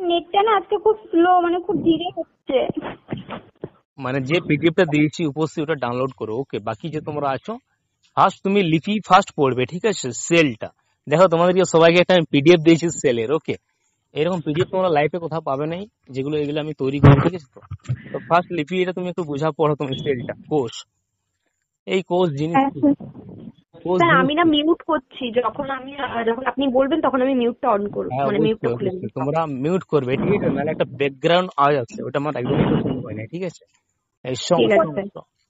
নেটটা না আজকে খুব স্লো, মানে খুব ধীরে হচ্ছে। মানে যে পিডিএফটা দিয়েছি উপস্থিত ওটা ডাউনলোড করো, ওকে? বাকি যে তোমরা আছো ফার্স্ট তুমি লিপি ফার্স্ট পড়বে, ঠিক আছে? সেলটা দেখো, তোমাদেরকে সবাইকে একটা আমি পিডিএফ দিয়েছি সেলের, ওকে? এরকম পিডিএফ তোমরা লাইফে কোথাও পাবে নাই, যেগুলো এগুলো আমি তৈরি করি, ঠিক আছে? তো ফার্স্ট লিপি এটা তুমি একটু বোঝা পড়ো, তুমি সেলটা কোষ, এই কোষ জিনিস হ্যাঁ কি? স্যার। কোষ স্যার জিনিস আমি না কি? মিউট করছি, যখন আপনি বলবেন তখন আমি মিউটটা অন করব, হ্যাঁ মানে মিউটটা অবশ্যই খুলে অবশ্যই দেব। তোমরা মিউট করবে, ঠিক আছে? নাহলে একটা ব্যাকগ্রাউন্ড আওয়াজ আসছে, ওটা আমার একদমই পছন্দ হয় না, ঠিক আছে? এই ঠিক আছে সং স্যার।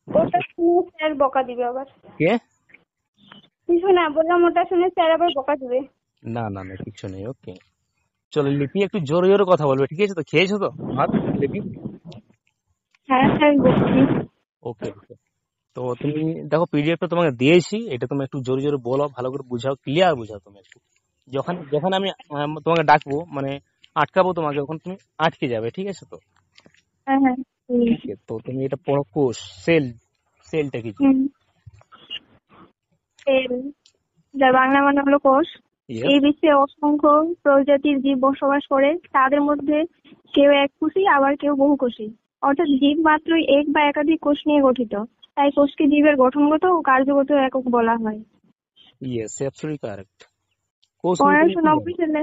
ওটা শুনে স্যার বকা দিবে আবার। কে? কিছু না, বললাম ওটা শুনে স্যার আবার বকা দিবে। না না না, কিছু নেই, ওকে? চলো লিপি একটু জোরে জোরে কথা বলবে, ঠিক আছে? তো খেয়েছো তো ভাত লিপি? হ্যাঁ স্যার বলছি। ওকে ওকে। তো তুমি দেখো পিডিএফটা তোমাকে দিয়েছি, এটা তুমি একটু জোরে জোরে বলো, ভালো করে বুঝাও, ক্লিয়ার বুঝাও তুমি একটু। যখন যখন আমি তোমাকে ডাকবো, মানে আটকাবো তোমাকে, যখন তুমি আটকে যাবে, ঠিক আছে তো? হ্যাঁ হ্যাঁ। ওকে, তো তুমি এটা পড়ো, কোষ, সেল, সেলটা কি? সেল, যার বাংলা মানে হলো কোষ। ইয়েস এই বিশ্বে অসংখ্য প্রজাতির জীব বসবাস করে। তাদের মধ্যে কেউ এককোষী, আবার কেউ বহুকোষী। অর্থাৎ জীব মাত্রই এক বা একাধিক কোষ নিয়ে গঠিত। তাই কোষকে জীবের গঠনগত ও কার্যগত একক বলা হয়। Yes absolutely correct. কোষ নিয়ে তুমি কি 1990 জানো? সালে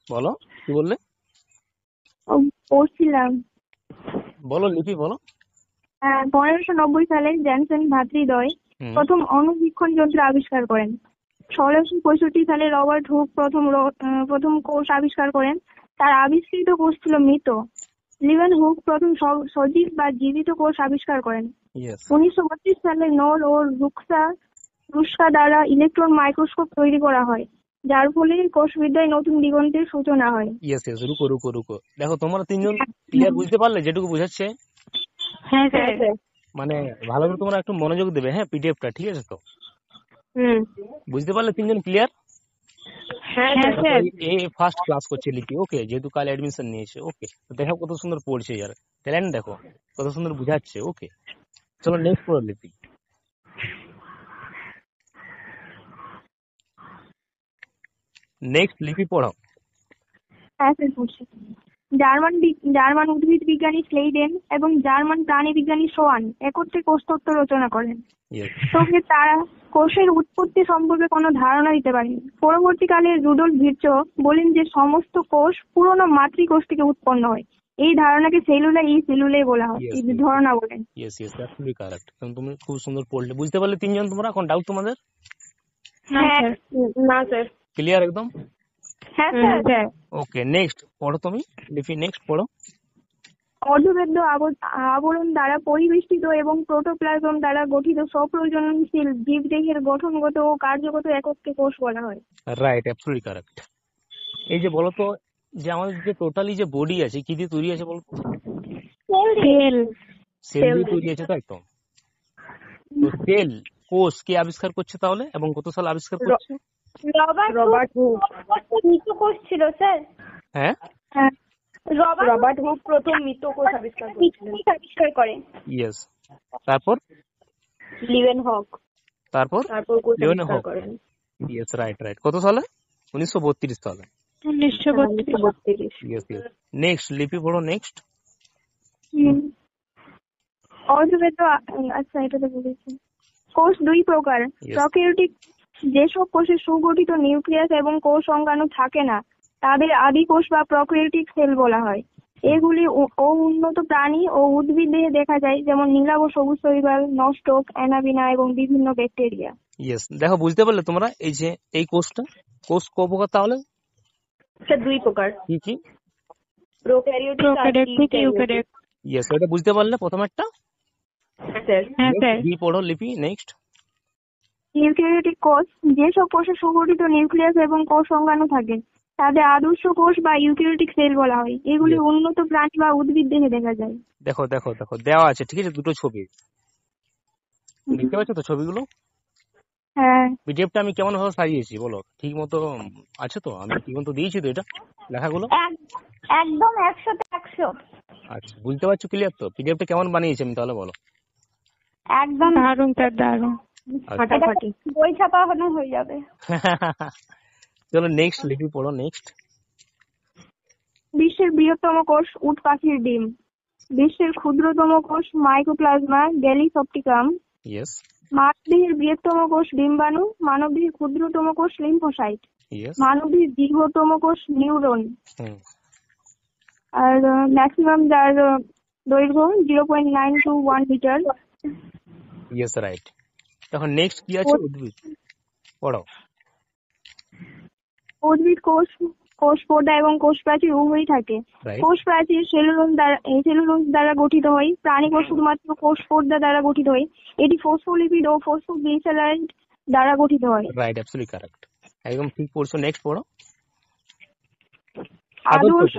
বলো, কি বললে? পড়ছিলাম। বলো লিপি বলো। 1590 সালে জ্যানসেন ভ্রাতৃদ্বয় হুম। প্রথম অণুবীক্ষণ যন্ত্র আবিষ্কার করেন। 1665 সালে রবার্ট হুক প্রথম কোষ আবিষ্কার করেন। তার আবিষ্কৃত কোষ ছিল মৃত। লিভেন হুক প্রথম সজীব বা জীবিত কোষ আবিষ্কার করেন। ইয়েস 1932 সালে নোল ও রুস্কা দ্বারা ইলেকট্রন মাইক্রোস্কোপ তৈরি করা হয়, যার ফলে কোষবিদ্যায় নতুন দিগন্তের সূচনা হয়। ইয়েস ইয়েস, রুকো রুকো রুকো, দেখো তোমরা তিনজন ক্লিয়ার বুঝতে পারলে যেটুকু বুঝাচ্ছে? হ্যাঁ স্যার। মানে ভালো করে তোমরা একটু মনোযোগ দেবে, হ্যাঁ? পিডিএফটা, ঠিক আছে তো? হুম। বুঝতে পারলে তিনজন ক্লিয়ার? হ্যাঁ হ্যাঁ স্যার। স্যার। এই ফার্স্ট ক্লাস করছে লিপি, ওকে? যেহেতু কাল অ্যাডমিশন নিয়েছে, ওকে? তো দেখো কত সুন্দর পড়ছে, यार ট্যালেন্ট দেখো কত সুন্দর বুঝাচ্ছে, ওকে? চলো নেক্সট পড়ো লিপি, নেক্সট লিপি পড়ো। হ্যাঁ স্যার বলছি। জার্মান উদ্ভিদ বিজ্ঞানী স্লেইডেন এবং জার্মান প্রাণী বিজ্ঞানী সোয়ান একত্রে কোষতত্ত্ব রচনা করেন। ইয়েস তবে তারা কোষের উৎপত্তি সম্পর্কে কোনো ধারণা দিতে পারেনি। পরবর্তীকালে রুডল্ফ ভির্চো বলেন যে সমস্ত কোষ পুরনো মাতৃকোষ থেকে উৎপন্ন হয়। এই ধারণাকে সেলুলাই বলা হয়, ইয়েস এই ইয়েস ধারণা বলেন। Yes yes absolutely correct. তুমি খুব সুন্দর পড়লে, বুঝতে পারলে তিনজন তোমরা? এখন ডাউট তোমাদের হ্যাঁ না স্যার। ক্লিয়ার একদম? হ্যাঁ স্যার। ওকে নেক্সট পড়ো তুমি লিপি, নেক্সট পড়ো। অর্ধবেদ্য আবরণ দ্বারা পরিবেষ্টিত এবং প্রোটোপ্লাজম দ্বারা গঠিত স্বপ্রজননশীল জীবদেহের গঠনগত ও কার্যগত একককে কোষ বলা হয়। Right, absolutely correct. এই যে বলো তো, যে আমাদের যে টোটালি যে বডি আছে কি দিয়ে তৈরি আছে বলো তো? সেল। সেল দিয়ে তৈরি আছে, তাই তো? তো সেল, কোষ কে আবিষ্কার করছে তাহলে, এবং কত সাল আবিষ্কার করছে? রবার্ট হুক মৃত কোষ ছিল স্যার। হ্যাঁ হ্যাঁ, রবার্ট হুক প্রথম মৃত কোষ আবিষ্কার করেছিলেন। আবিষ্কার করে। ইয়েস। তারপর লিভেন হক তারপর তারপর কোষ লিওনে আবিষ্কার হক। করেন। Yes right right. কত সালে? 1932 সালে। 1932। Yes yes. নেক্সট লিপি পড়ো, নেক্সট। অর্ধবেদ্য আচ্ছা এটা তো বলেছি। কোষ দুই প্রকার। Yes. প্রোক্যারিওটিক, যেসব কোষে সুগঠিত নিউক্লিয়াস এবং কোষ অঙ্গাণু থাকে না তাদের আদি কোষ বা প্রোক্যারিওটিক সেল বলা হয়। এগুলি উন্নত প্রাণী ও উদ্ভিদ দেহে দেখা যায়, যেমন নীলাভ ও সবুজ শৈবাল, নস্টক, অ্যানাবিনা এবং বিভিন্ন ব্যাকটেরিয়া। ইয়েস, দেখো বুঝতে পারলে তোমরা? এই যে এই কোষটা, কোষ ক প্রকার তাহলে? স্যার দুই প্রকার, কি কি? প্রোক্যারিওটিক আর ইউক্যারিওটিক। ইয়েস, এটা বুঝতে পারলে প্রথমেরটা? স্যার। হ্যাঁ স্যার। বি পড়ো লিপি, নেক্সট। ইউক্যারিওটিক কোষ, যেসব কোষে সুগঠিত নিউক্লিয়াস এবং কোষ অঙ্গাণু থাকে তাদের আদর্শ কোষ বা ইউক্যারিওটিক সেল বলা হয়। এগুলি Yes. উন্নত প্রাণী বা উদ্ভিদ দেহে দেখা যায়। দেখো দেখো দেখো দেওয়া আছে, ঠিক আছে? দুটো ছবি দেখতে পাচ্ছ তো ছবিগুলো? হ্যাঁ পিডিএফটা আমি কেমন ভাবে সাজিয়েছি বলো? ঠিক মতো আছে তো? আমি ঠিক মতো দিয়েছি তো এটা লেখাগুলো? একদম 100তে 100। আচ্ছা, বুঝতে পারছো ক্লিয়ার তো? পিডিএফটা কেমন বানিয়েছি আমি তাহলে বলো? একদম দারুণ স্যার, দারুণ। ফাটাফাটি। বই ছাপানো হয়ে যাবে। চলো নেক্সট লিপি পড়ো, নেক্সট। বিশ্বের বৃহত্তম কোষ উট পাখির ডিম। বিশ্বের ক্ষুদ্রতম কোষ মাইকোপ্লাজমা গ্যালিসপ্টিকাম। ইয়েস। মানবদেহের বৃহত্তম কোষ ডিম্বাণু। মানবদেহের ক্ষুদ্রতম কোষ লিম্ফোসাইট। ইয়েস। মানবদেহের দীর্ঘতম কোষ নিউরন। হুম। আর ম্যাক্সিমাম যার দৈর্ঘ্য 0.921 মিটার। Yes, right. এখন নেক্সট কি আছে? উদ্ভিদ পড়ো। উদ্ভিদ কোষ পর্দা এবং কোষ প্রাচীর উভয়ই থাকে। রাইট। কোষ প্রাচীর সেলুলোজ দ্বারা গঠিত হয়। প্রাণী কোষ শুধুমাত্র কোষ পর্দা দ্বারা গঠিত হয়। এটি ফসফোলিপিড ও ফসফোগ্লিসারাইড দ্বারা গঠিত হয়। রাইট, অ্যাবসলিউটলি কারেক্ট, একদম ঠিক পড়ছো। নেক্সট পড়ো। আদর্শ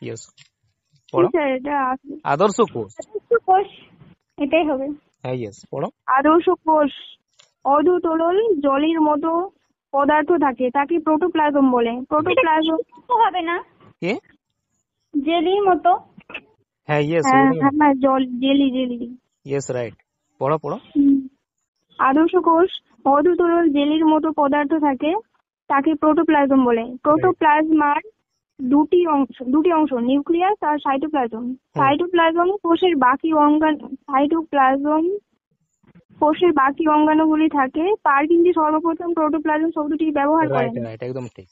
ইয়েস, পড়ো। এটা আদর্শ কোষ। কোষ এটাই হবে। হ্যাঁ, ইয়েস, পড়ো। আদর্শ কোষ অর্ধতরল জলের মতো পদার্থ থাকে, তাকে প্রোটোপ্লাজম বলে। প্রোটোপ্লাজম হবে না, কি? জেলির মতো। হ্যাঁ, ইয়েস, হ্যাঁ জল, জেলি। Yes, right. পড়ো। আদর্শ কোষ অর্ধতরল জেলির মতো পদার্থ থাকে, তাকে প্রোটোপ্লাজম বলে। প্রোটোপ্লাজমার দুটি অংশ নিউক্লিয়াস আর সাইটোপ্লাজম। সাইটোপ্লাজম কোষের বাকি অঙ্গাণুগুলি থাকে। পারকিনজি সর্বপ্রথম প্রোটোপ্লাজম শব্দটি ব্যবহার করেন। রাইট, একদম ঠিক।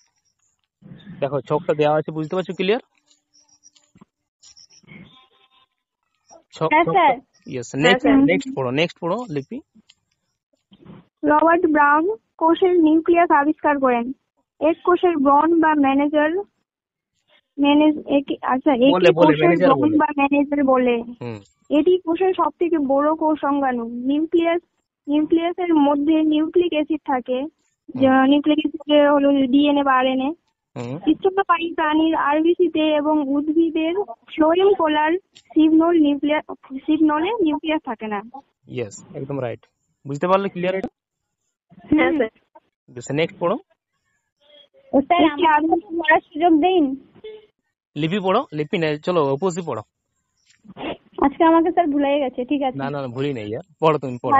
দেখো ছকটা দেওয়া আছে, বুঝতে পারছো? ক্লিয়ার? ইয়েস। নেক্সট পড়ো লিপি। রবার্ট ব্রাউন কোষের নিউক্লিয়াস আবিষ্কার করেন। এক কোষের ব্রন বা ম্যানেজার বলে। এটি কোষের সব থেকে বড় কোষ অঙ্গাণু। নিউক্লিয়াসের মধ্যে নিউক্লিক অ্যাসিড থাকে। নিউক্লিক অ্যাসিড হলো ডিএনএ বা আরএনএ। স্তন্যপায়ী প্রাণীর আরবিসিতে এবং উদ্ভিদের ফ্লোয়েম পোলার সিগনলে নিউক্লিয়াস থাকে না। ইয়েস, একদম রাইট। বুঝতে পারলে? ক্লিয়ার এটা? হ্যাঁ স্যার। নেক্সট পড়ো। স্যার আমাকে পড়ার সুযোগ দিন। লিপি পড়ো। লিপি না, চলো অপোজি পড়ো। আজকে আমাকে স্যার ভুলে গেছে। ঠিক আছে। না, ভুলি নাই। পড়ো, তুমি পড়ো।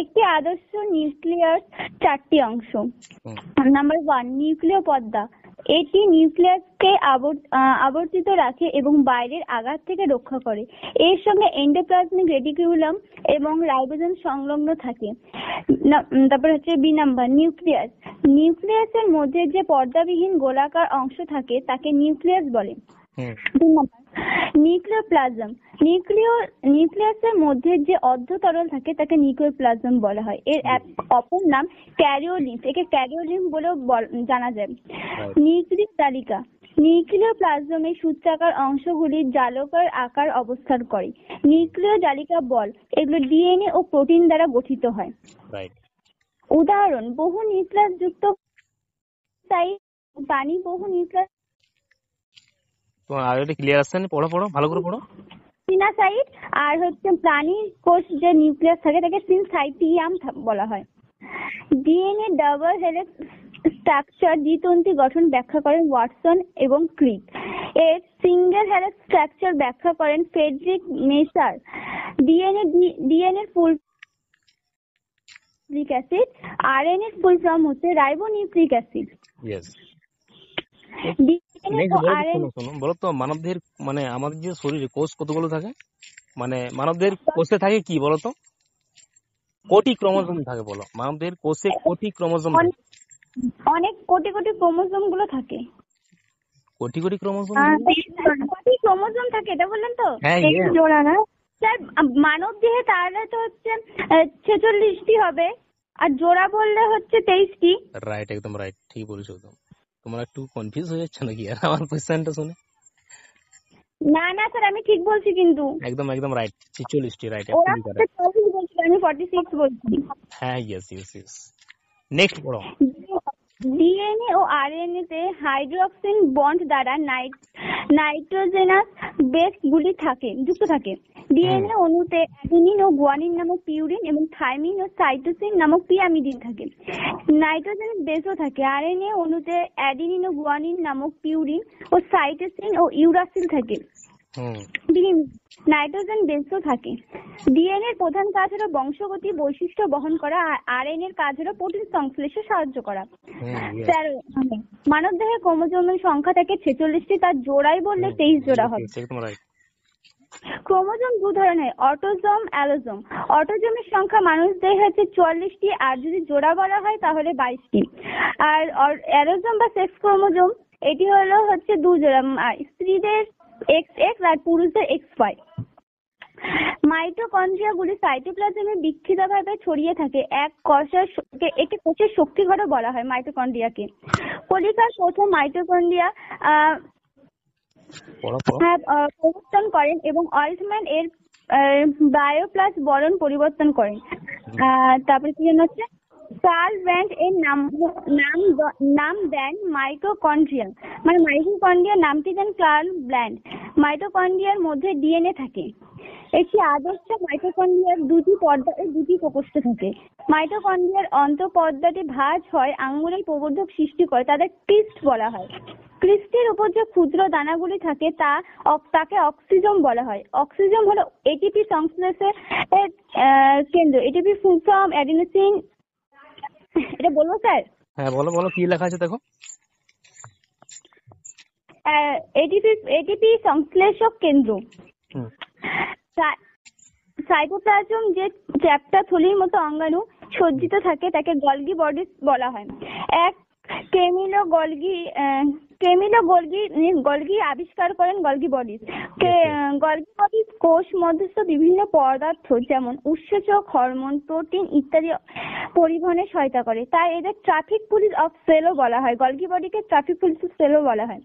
একটি আদর্শ নিউক্লিয়াস 4টি অংশ। নাম্বার 1, নিউক্লিয় পর্দা। এটি নিউক্লিয়াসকে আবর্তিত রাখে এবং বাইরের আঘাত থেকে রক্ষা করে। এর সঙ্গে এন্ডোপ্লাজমিক রেটিকুলাম এবং রাইবোজোম সংলগ্ন থাকে। তারপর হচ্ছে বি নাম্বার, নিউক্লিয়াস। নিউক্লিয়াসের মধ্যে যে পর্দাবিহীন গোলাকার অংশ থাকে তাকে নিউক্লিয়াস বলে। নিউক্লিওপ্লাজম। নিউক্লিয়াসের মধ্যে যে অর্ধতরল থাকে তাকে নিউক্লিওপ্লাজম বলা হয়। এর অপর নাম ক্যারিওলিম্ফ। একে ক্যারিওলিম্ফ বলেও জানা যায়। নিউক্লিক জালিকা। নিউক্লিওপ্লাজমের সূত্রাকার অংশগুলি জালকার আকার অবস্থান করে। নিউক্লিয় জালিকা বল। এগুলো ডিএনএ ও প্রোটিন দ্বারা গঠিত হয়। উদাহরণ: বহু নিউক্লিয়াস যুক্ত প্রাণী। বহু নিউক্লিয়াস তোমার আরেকটা ক্লিয়ার আসছে না? পড়ো ভালো করে পড়ো। সিনাসাইড। আর হচ্ছে প্রাণী কোষ যে নিউক্লিয়াস থাকে তাকে সিনসাইটিয়াম বলা হয়। ডিএনএ ডাবল হেলিক্স স্ট্রাকচার দ্বিতন্ত্রী গঠন ব্যাখ্যা করেন ওয়াটসন এবং ক্রিক। এর সিঙ্গেল হেলিক্স স্ট্রাকচার ব্যাখ্যা করেন Friedrich Miescher. DNA full nucleic acid. RNA full form হচ্ছে রাইবোনিউক্লিক অ্যাসিড। বলো তো, মানবদেহের মানে আমাদের যে শরীরে কোষ কতগুলো থাকে? মানে মানবদেহের কোষে থাকে কি বলতো? কোটি ক্রোমোজোম থাকে। বলো, মানবদেহের কোষে কোটি ক্রোমোজোম থাকে? অনেক কোটি ক্রোমোজোম গুলো থাকে। কোটি ক্রোমোজোম থাকে, এটা বললেন তো? হ্যাঁ, জোড়া না স্যার? মানব দেহে তাহলে তো হচ্ছে 46টি হবে, আর জোড়া বললে হচ্ছে 23টি। রাইট, একদম রাইট, ঠিক বলেছো। তোমরা একটু কনফিউজ হয়ে যাচ্ছে নাকি আমার কোশ্চেনটা শুনে? না স্যার, আমি ঠিক বলছি কিন্তু। একদম রাইট, 46টি। রাইট, আমি 46 বলছি। হ্যাঁ, ইয়েস। নেক্সট পড়ো। ডিএনএ ও আরএনএ তে হাইড্রোক্সিন বন্ড দ্বারা নাইট্রোজেনাস বেস গুলি যুক্ত থাকে। ডিএনএ অণুতে অ্যাডিনিন ও গুয়ানিন নামক পিউরিন এবং থাইমিন ও সাইটোসিন নামক পিয়ামিডিন থাকে। নাইট্রোজেনাস বেসও থাকে। আরএনএ অণুতে অ্যাডিনিন ও গুয়ানিন নামক পিউরিন ও সাইটোসিন ও ইউরাসিল থাকে। হুম নাইট্রোজেন বেসও থাকে। ডিএনএ এর প্রধান কাজ হলো বংশগতি বৈশিষ্ট্য বহন করা, আর আরএনএ এর কাজ হলো প্রোটিন সংশ্লেষে সাহায্য করা। yes. মানব দেহে ক্রোমোজোমের সংখ্যা থাকে 46টি, তার জোড়াই বললে 23 জোড়া হবে। Yes, একদম রাইট। ক্রোমোজোম দু ধরনের, অটোজোম, অ্যালোজোম। অটোজোমের সংখ্যা মানুষ দেহে হচ্ছে 44টি, আর যদি জোড়া বলা হয় তাহলে 22টি। আর অ্যালোজোম বা সেক্স ক্রোমোজোম এটি হচ্ছে 2 জোড়া, স্ত্রীদের XX আর পুরুষদের XY। মাইটোকন্ড্রিয়া গুলি সাইটোপ্লাজমে বিক্ষিপ্তভাবে ছড়িয়ে থাকে। একে কোষের শক্তিঘরও বলা হয় মাইটোকন্ড্রিয়াকে। কলিকার প্রথম মাইটোকন্ড্রিয়া পরিবর্তন করেন এবং অল্টম্যান এর বায়োপ্লাস বলন পরিবর্তন করেন। তারপরে কি হচ্ছে, কার্ল ব্র্যান্ড এর নাম দেন মাইটোকন্ড্রিয়া, মানে মাইটোকন্ড্রিয়া নামটি দেন কার্ল ব্র্যান্ড। মাইটোকন্ড্রিয়ার মধ্যে ডিএনএ থাকে। একটি আদর্শ মাইটোকন্ড্রিয়ার 2টি পর্দা ও 2টি প্রকোষ্ঠ থাকে। মাইটোকন্ড্রিয়ার অন্তঃপর্দাটি ভাঁজ হয় আঙ্গুলের প্রবর্ধক সৃষ্টি করে, তাদের ক্রিস্ট বলা হয়। ক্রিস্টের উপর যে ক্ষুদ্র দানাগুলি থাকে তাকে অক্সিজোম বলা হয়। অক্সিজোম হলো এটিপি সংশ্লেষের কেন্দ্র। ATP full form adenosine. এটা বলবো স্যার? হ্যাঁ বলো কি লেখা আছে দেখো। এটিপি সংশ্লেষক কেন্দ্র। সাইটোপ্লাজম যে চ্যাপ্টা থলির মতো অঙ্গাণু সজ্জিত থাকে তাকে গলগি বডিজ বলা হয়। এক গলগি আবিষ্কার করেন গলগি বডিজ। গলগি বডিজ কোষ মধ্যস্থ বিভিন্ন পদার্থ যেমন উৎসেচক, হরমোন, প্রোটিন ইত্যাদি পরিবহনে সহায়তা করে, তাই এদের ট্রাফিক পুলিশ অফ সেলও বলা হয়। গলগি বডিকে ট্রাফিক পুলিশ অফ সেলও বলা হয়।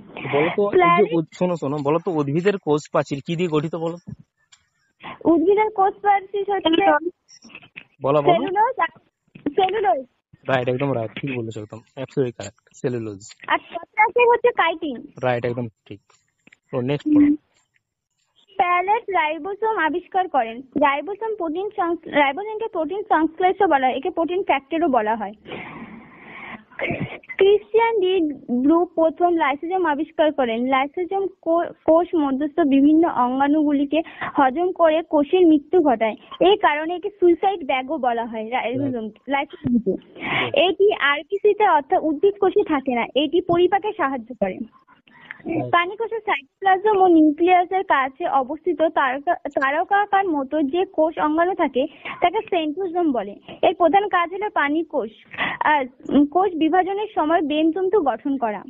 শোনো বলতো উদ্ভিদের কোষ প্রাচীর কি দিয়ে গঠিত বলো? উদ্ভিদের কোষ প্রাচীর হচ্ছে সেলুলোজ। রাইট, একদম রাইট, ঠিক বলেছো, একদম অ্যাবসলিউটলি কারেক্ট, সেলুলোজ। আর পটাশে হচ্ছে কাইটিন। রাইট, একদম ঠিক। তো নেক্সট পড়ো। প্যালেট রাইবোসোম আবিষ্কার করেন। রাইবোসোমকে প্রোটিন সংশ্লেষও বলা হয়, একে প্রোটিন ফ্যাক্টরও বলা হয়। ক্রিশ্চিয়ান ডি ব্লু প্রথম লাইসোজোম আবিষ্কার করেন। লাইসোজোম কোষ মধ্যস্থ বিভিন্ন অঙ্গাণুগুলিকে হজম করে কোষের মৃত্যু ঘটায়, এই কারণে একে সুইসাইড ব্যাগও বলা হয় লাইসোজোমকে। এটি আরবিসিতে অর্থাৎ উদ্ভিদ কোষে থাকে না, এটি পরিপাকে সাহায্য করে। প্রাণী কোষের সাইটোপ্লাজম ও নিউক্লিয়াসের কাছে অবস্থিত তারকাকার মতো যে কোষ অঙ্গাণু থাকে তাকে সেন্ট্রোজোম বলে। এর প্রধান কাজ হলো প্রাণী কোষ বিভাজনের সময় বেনতন্তু গঠন করা।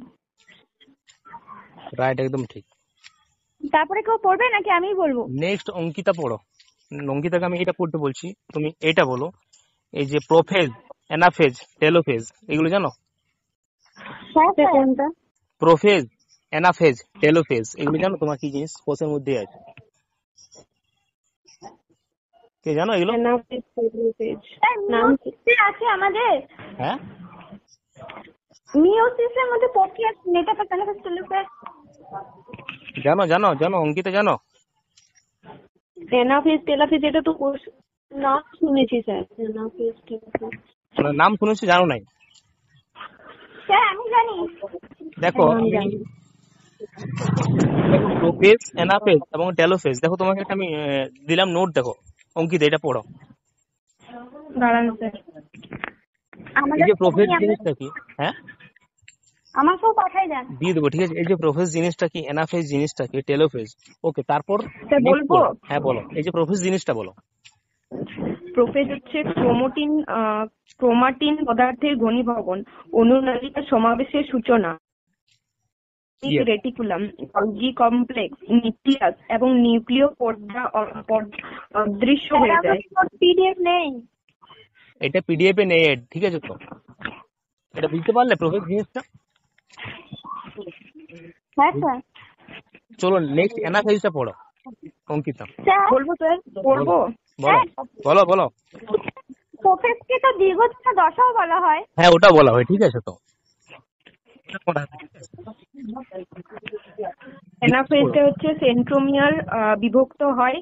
রাইট, একদম ঠিক। তারপরে কেউ পড়বে নাকি আমি বলবো? নেক্সট অঙ্কিতা পড়ো। অঙ্কিতাকে আমি এটা পড়তে বলছি, তুমি এটা বলো। এই যে প্রোফেজ, অ্যানাফেজ, টেলোফেজ, এগুলো জানো? প্রোফেজ, অ্যানাফেজ, টেলোফেজ, এগুলো জানো? তোমার কি জিনিস কোষের মধ্যে আছে, কে জানো এগুলো? আছে আমাদের। হ্যাঁ, মিওসিসের মধ্যে প্রক্রিয়া মেটাফেজ, অ্যানাফেজ, টেলোফেজ জানো অঙ্কিতা জানো? অ্যানাফেজ, টেলোফেজ এটা তো নাম শুনেছি স্যার। অ্যানাফেজ, টেলোফেজ নাম শুনেছি, জানো নাই? স্যার আমি জানি। দেখো প্রোফেজ, অ্যানাফেজ এবং টেলোফেজ, দেখো তোমাকে একটা আমি দিলাম নোট, দেখো অঙ্কিতা এটা পড়ো। দাঁড়ান স্যার, এই যে প্রোফেজ জিনিসটা কি? হ্যাঁ আমার সব পাঠাই দেন, দিয়ে দেবো, ঠিক আছে। এই যে প্রোফেজ জিনিসটা কি, অ্যানাফেজ জিনিসটা কি, টেলোফেজ, ওকে। তারপর বলবো? হ্যাঁ বলো, এই যে প্রোফেজ জিনিসটা বলো। প্রোফেজ হচ্ছে ক্রোমাটিন পদার্থের ঘনীভবন, অনুনালিকা সমাবেশের সূচনা। রেটিকুলাম, গলগি কমপ্লেক্স, নিউক্লিয়াস এবং নিউক্লিয় পর্দা অদৃশ্য হয়ে যায়। পিডিএফ নেই, এটা পিডিএফ এ নেই, ঠিক আছে? তো এটা বুঝতে পারলে প্রোফেজ জিনিসটা? হ্যাঁ স্যার। চলো নেক্সট অ্যানাফেজটা পড়ো অঙ্কিতা। বলবো স্যার? বলবো, বলো। প্রোফেজকে তো দীর্ঘতম দশাও বলা হয়। হ্যাঁ ওটা বলা হয়, ঠিক আছে। তো অ্যানাফেজটা হচ্ছে সেন্ট্রোমিয়ার বিভক্ত হয়,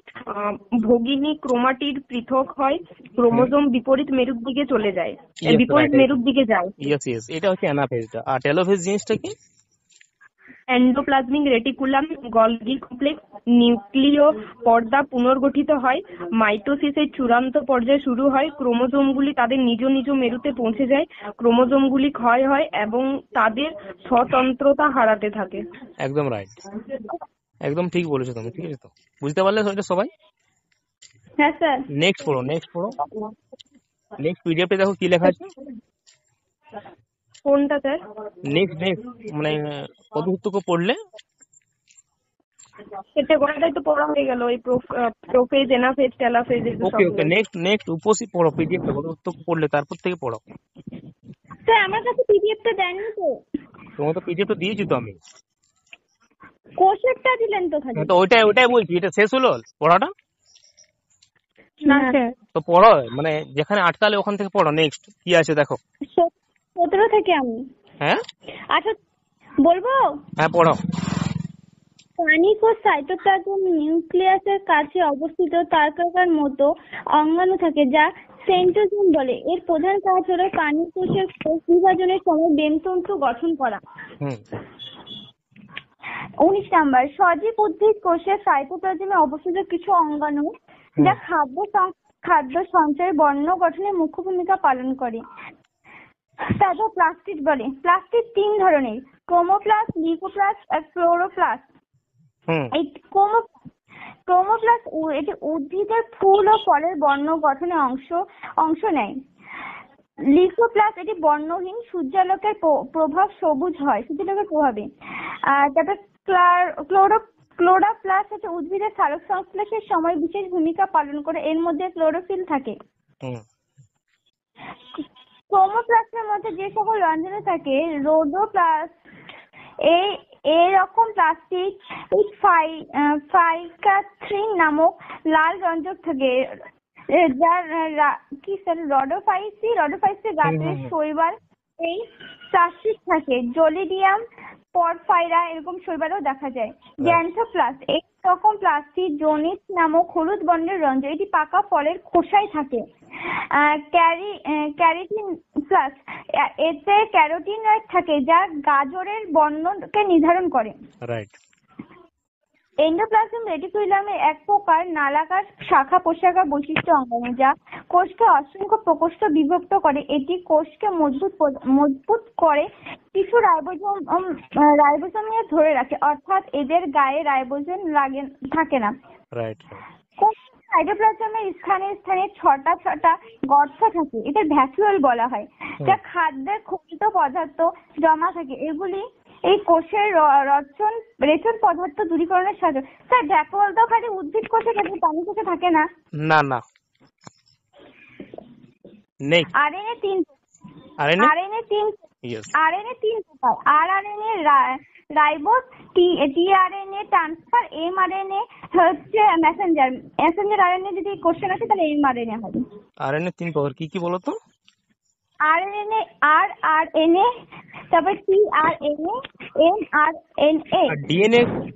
ভগিনী ক্রোমাটিড পৃথক হয়, ক্রোমোজোম বিপরীত মেরুর দিকে চলে যায়, বিপরীত মেরুর দিকে যায়। ইয়েস, এটা হচ্ছে অ্যানাফেজটা। আর টেলোফেজ জিনিসটা কি? এন্ডোপ্লাজমিক রেটিকুলাম, গলগি কমপ্লেক্স, নিউক্লিয় পর্দা পুনর্গঠিত হয়, মাইটোসিসের চূড়ান্ত পর্যায় শুরু হয়, ক্রোমোজোমগুলি তাদের নিজ নিজ মেরুতে পৌঁছে যায়, ক্রোমোজোমগুলি ক্ষয় হয় এবং তাদের স্বতন্ত্রতা হারাতে থাকে। একদম রাইট, একদম ঠিক বলেছো তুমি, ঠিক আছে তো? বুঝতে পারলে এটা সবাই? হ্যাঁ স্যার। নেক্সট পড়ো, নেক্সট পিডিএফে দেখো কি লেখা আছে। কোনটা স্যার? নেক্সট মানে কতটুকু পড়লে? এটা গোটাটাই তো পড়া হয়ে গেল, ওই প্রোফেজ, এনাফেজ, টেলোফেজ, এগুলো সব। ওকে, নেক্সট উপসি পড়ো, পিডিএফটা কতটুকু পড়লে তারপর থেকে পড়ো। স্যার আমার কাছে পিডিএফটা দেননি তো। তোমার তো পিডিএফটা দিয়েছি তো আমি। কোষেরটা দিলেন তো খালি। তো ওইটাই বলছি, এটা শেষ হলো পড়াটা? না স্যার। তো পড়ো, মানে যেখানে আটকালে ওখান থেকে পড়ো। নেক্সট কি আছে দেখো। 17 থেকে আমি। হ্যাঁ আচ্ছা বলবো? হ্যাঁ পড়ো। প্রাণীকোষ সাইটোপ্লাজম নিউক্লিয়াসের কাছে অবস্থিত তারকাকার মতো অঙ্গাণু থাকে যা সেন্ট্রোজোম বলে। এর প্রধান কাজ হলো প্রাণীকোষের কোষ বিভাজনের সময় বেমতন্তু গঠন করা। 19 নাম্বার, সজীব উদ্ভিদ কোষের সাইটোপ্লাজমে অবস্থিত কিছু অঙ্গাণু যা খাদ্য সঞ্চয় বর্ণ গঠনে মুখ্য ভূমিকা পালন করে তাদের প্লাস্টিড বলে। প্লাস্টিড 3 ধরনের, ক্রোমোপ্লাস্ট, লিউকোপ্লাস্ট আর ক্লোরোপ্লাস্ট। এই ক্রোমোপ্লাস্ট এটি উদ্ভিদের ফুল ও ফলের বর্ণ গঠনে অংশ নেয়। লিউকোপ্লাস্ট এটি বর্ণহীন, সূর্যালোকের প্রভাব সবুজ হয়, সূর্যালোকের প্রভাবে। আর তারপর ক্লোরোপ্লাস্ট হচ্ছে উদ্ভিদের সালোক সংশ্লেষের সময় বিশেষ ভূমিকা পালন করে, এর মধ্যে ক্লোরোফিল থাকে। ক্রোমোপ্লাস্টের মধ্যে যে সকল রঞ্জনে থাকে, রোডোপ্লাস্ট এরকম প্লাস্টিক ফাইকাথ্রিন নামক লাল রঞ্জক থাকে, যার কি স্যার রডোফাইসি গাছের শৈবাল এই প্লাস্টিক থাকে। জোলিডিয়াম, পরফাইরা এরকম শৈবালও দেখা যায়। গ্যান্থোপ্লাস্ট এই রকম প্লাস্টিক জোনিস নামক হলুদ বর্ণের রঞ্জক, এটি পাকা ফলের খোসায় থাকে। ক্যারোটিন প্লাস্ট এতে ক্যারোটিনয়েড থাকে যা গাজরের বর্ণকে নির্ধারণ করে। রাইট। এন্ডোপ্লাজম রেটিকুলামের এক প্রকার নালাকার শাখা প্রশাখা বৈশিষ্ট্য অঙ্গাণু যা কোষকে অসংখ্য প্রকোষ্ঠ বিভক্ত করে। এটি কোষকে মজবুত করে কিছু রাইবোজোম নিয়ে ধরে রাখে, অর্থাৎ এদের গায়ে রাইবোজোম থাকে না। রাইট। সাইটোপ্লাজমের স্থানে স্থানে ছটা গর্ত থাকে, এটা ভ্যাকুওল বলা হয়, যা খাদ্যের খনিজ পদার্থ জমা থাকে। এগুলি এই কোষের রেচন পদার্থ দূরীকরণের সাহায্য। স্যার ভ্যাকুওল তো খালি উদ্ভিদ কোষে থাকে, প্রাণী কোষে থাকে না? না। আরএনএ 3 প্রকার। RRNA ribose, tRNA transfer, mRNA হচ্ছে মেসেঞ্জার আরএনএ। যদি কোশ্চেন আসে তাহলে এমআরএনএ হবে। আরএনএ 3 প্রকার কি কি বলো তো? আরআরএনএ, তারপর টিআরএনএ, এমআরএনএ।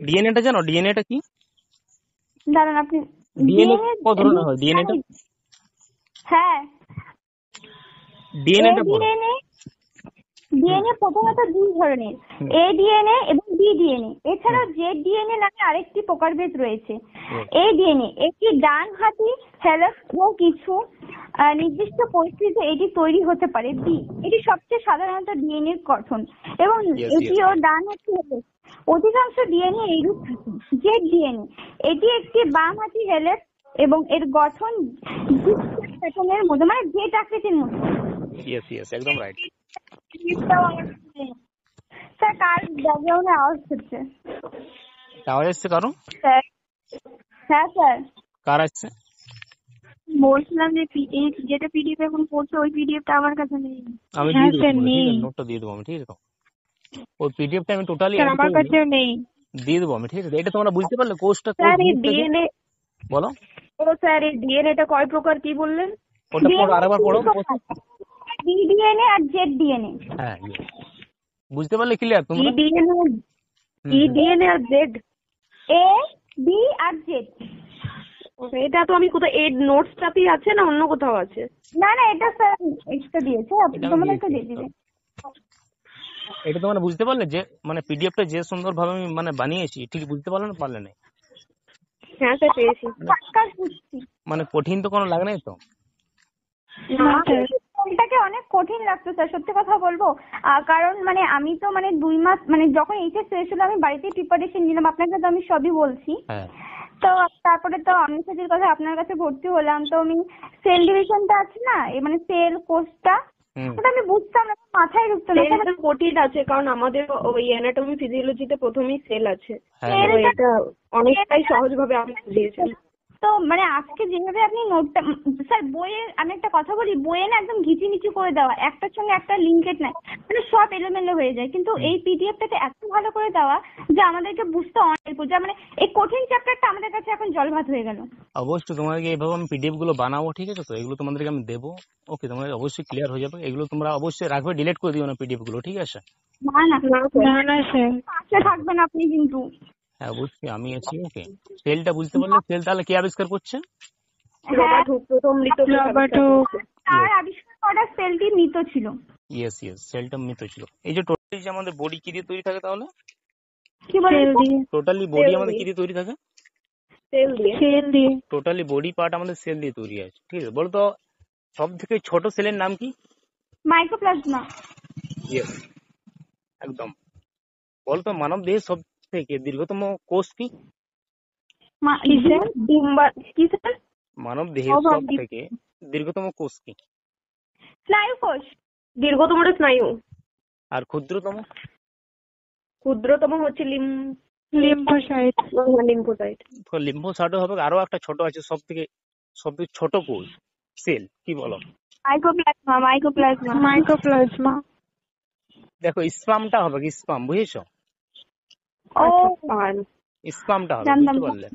ডিএনএটা জানো? ডিএনএটা কি? দাঁড়ান আপনি। ডিএনএ কত ধরনের হয়? ডিএনএটা হ্যাঁ ডিএনএ প্রধানত 2 ধরনের, এ ডিএনএ এবং বি ডিএনএ। এছাড়াও জেড ডিএনএ নামে আরেকটি প্রকারভেদ রয়েছে। এ ডিএনএ একটি ডান হাতি হেলিক্স ও কিছু নির্দিষ্ট পরিস্থিতিতে এটি তৈরি হতে পারে। বি এটি সবচেয়ে সাধারণত ডিএনএ গঠন এবং এটিও ডান হাতি হেলিক্স। অধিকাংশ ডিএনএ এইরূপ থাকে। জেড ডিএনএ এটি একটি বাম হাতি হেলিক্স এবং এর গঠন প্যাটার্নের মধ্যে, মানে জেড আকৃতির মধ্যে। একদম রাইট। স্যার কার ব্যাকগ্রাউন্ডে আওয়াজ হচ্ছে? আওয়াজ আসছে কারো? হ্যাঁ স্যার। কার আসছে? বলছিলাম যে যেটা পিডিএফ এখন পড়ছে ওই পিডিএফটা আমার কাছে নেই। আমি নোটটা দিয়ে দেবো আমি, ঠিক আছে? ওই পিডিএফটা আমি টোটালি আমার কাছেও নেই, দিয়ে দেবো আমি, ঠিক আছে? এটা তোমরা বুঝতে পারলে কোর্সটা? স্যার এই ডিএনএ বলো। ও স্যার এই ডিএনএটা কয় প্রকার কি বললেন? ওটা পড়ো, আরেকবার পড়ো। বি ডিএনএ আর জেড ডিএনএ। হ্যাঁ বুঝতে পারলে ক্লিয়ার তোমরা? DNA R Z, A B R Z. এটা তো আমি কোথায় এই নোটসটাতেই আছে না অন্য কোথাও আছে? না এটা স্যার এক্সট্রা দিয়েছে, তোমাদেরকে দিয়ে দিবেন। এটা তোমরা বুঝতে পারলে যে মানে পিডিএফটা যে সুন্দর ভাবে আমি মানে বানিয়েছি, ঠিক বুঝতে পারলে না পারলে না? হ্যাঁ স্যার পেয়েছি। পাক্কা বুঝছি। মানে কঠিন তো কোনো লাগে নাই তো? না স্যার। এটাকে অনেক কঠিন লাগতো স্যার, সত্যি কথা বলবো। কারণ মানে আমি তো মানে 2 মাস মানে যখন এইচএস শেষ হলো আমি বাড়িতেই প্রিপারেশন নিলাম, আপনাকে তো আমি সবই বলছি। হ্যাঁ তো তারপরে তো অনিসাজির কথা আপনার কাছে ভর্তি হলাম, তো আমি সেল ডিভিশনটা আছে না, মানে সেল কোর্সটা, হুম ওটা আমি বুঝতাম না, মাথায় ঢুকতো না। সেলটা কঠিন আছে কারণ আমাদের ওই অ্যানাটমি ফিজিওলজিতে প্রথমেই সেল আছে। হ্যাঁ তো এটা অনেকটাই সহজ ভাবে আপনি বুঝিয়েছেন। তো মানে আজকে যেভাবে আপনি নোটটা, স্যার বইয়ে আমি একটা কথা বলি, বইয়ে না একদম ঘিচিমিচি করে দেওয়া, একটার সঙ্গে একটা লিঙ্কেড নাই, মানে সব এলোমেলো হয়ে যায়। কিন্তু এই পিডিএফটাতে এত ভালো করে দেওয়া যে আমাদেরকে বুঝতে অনেক, যা মানে এই কঠিন চ্যাপ্টারটা আমাদের কাছে এখন জলভাত হয়ে গেল। অবশ্যই তোমাদেরকে এইভাবে আমি পিডিএফ গুলো বানাবো, ঠিক আছে? তো এগুলো তোমাদেরকে আমি দেবো, ওকে? তোমাদের অবশ্যই ক্লিয়ার হয়ে যাবে। এগুলো তোমরা অবশ্যই রাখবে, ডিলিট করে দিও না পিডিএফ গুলো, ঠিক আছে? না না না স্যার। না স্যার, পাশে থাকবেন আপনি কিন্তু। হ্যাঁ অবশ্যই আমি আছি, ওকে? সেলটা বুঝতে পারলে, সেল তাহলে কে আবিষ্কার করছে? রবার্ট হুক প্রথম মৃত তার আবিষ্কার করা সেলটি মৃত ছিল। ইয়েস ইয়েস, সেলটা মৃত ছিল। এই যে টোটালি যে আমাদের বডি কি দিয়ে তৈরি থাকে তাহলে? কি বলেন? টোটালি বডি আমাদের কি দিয়ে তৈরি থাকে? সেল দিয়ে। টোটালি বডি পার্ট আমাদের সেল দিয়ে তৈরি আছে, ঠিক আছে? বলো তো সব থেকে ছোট সেলের নাম কি? মাইক্রোপ্লাজমা। ইয়েস, একদম। বলো তো মানব দেহের সব থেকে দীর্ঘতম কোষ কি? কি স্যার? মানব দেহের সব থেকে দীর্ঘতম কোষ কি? স্নায়ু কোষ। দীর্ঘতমটা স্নায়ু। আর ক্ষুদ্রতম? ক্ষুদ্রতম হচ্ছে লিম্ফোসাইট। লিম্ফোসাইট। লিম্ফোসাইটও হবে, আরো একটা ছোট আছে সব থেকে ছোট কোষ সেল, কি বলো? মাইক্রোপ্লাজমা। দেখো স্পামটা হবে কি? স্পাম, বুঝেছো? ও স্পামটা হবে, জানতাম বুঝতে না। পারলে?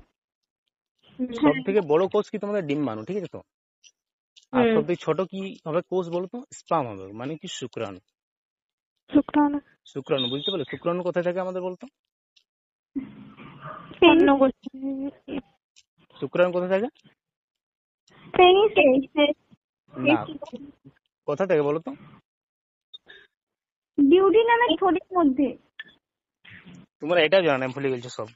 সব থেকে বড় কোষ কি তোমাদের ডিম্বাণু, ঠিক আছে তো? আর সব থেকে ছোট কি হবে কোষ বলো তো? স্পাম হবে, মানে কি শুক্রাণু। শুক্রাণু, বুঝতে পারলে? শুক্রাণু কোথায় থাকে আমাদের বলতো? শুক্রাণু কোথায় থাকে? না, কোথা থেকে বলো তো? ডিউডি নামের থলির মধ্যে। তোমরা এটাও জানো না, ভুলে গেছো সব।